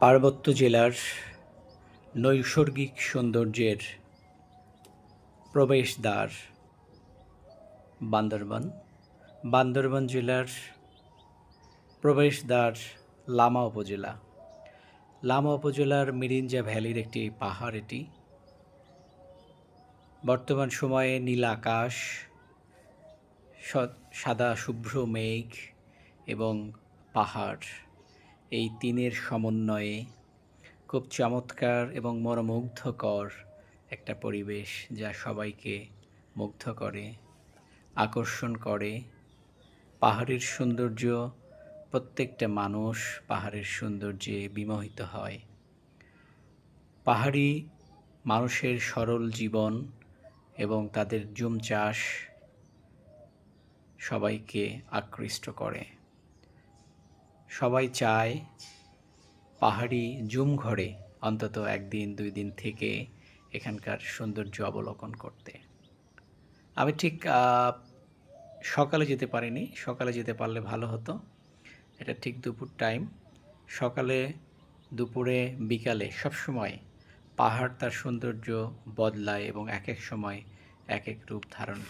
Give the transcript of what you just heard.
পার্বত্য জেলার নৈসর্গিক সৌন্দর্যের প্রবেশদ্বার বান্দরবান। বান্দরবান জেলার প্রবেশদ্বার লামা উপজেলা। লামা উপজেলার মিরিঞ্জা ভ্যালির একটি পাহাড় এটি। বর্তমান সময়ে নীল আকাশ, সাদা শুভ্র মেঘ এবং পাহাড়, এই তিনের সমন্বয়ে খুব চমৎকার এবং মনোমুগ্ধকর একটা পরিবেশ, যা সবাইকে মুগ্ধ করে, আকর্ষণ করে। পাহাড়ের সৌন্দর্য, প্রত্যেকটা মানুষ পাহাড়ের সৌন্দর্যে বিমোহিত হয়। পাহাড়ি মানুষের সরল জীবন এবং তাদের জুম চাষ সবাইকে আকৃষ্ট করে। সবাই চায় পাহাড়ি জুম ঘরে অন্তত 1 দিন 2 দিন থেকে এখানকার সৌন্দর্য অবলোকন করতে। আমি ঠিক সকালে যেতে পারিনি, সকালে যেতে পারলে ভালো হতো। এটা ঠিক দুপুর টাইম। সকালে, দুপুরে, বিকালে সবসময় পাহাড় তার সৌন্দর্য বদলায় এবং এক এক সময় এক এক রূপ ধারণ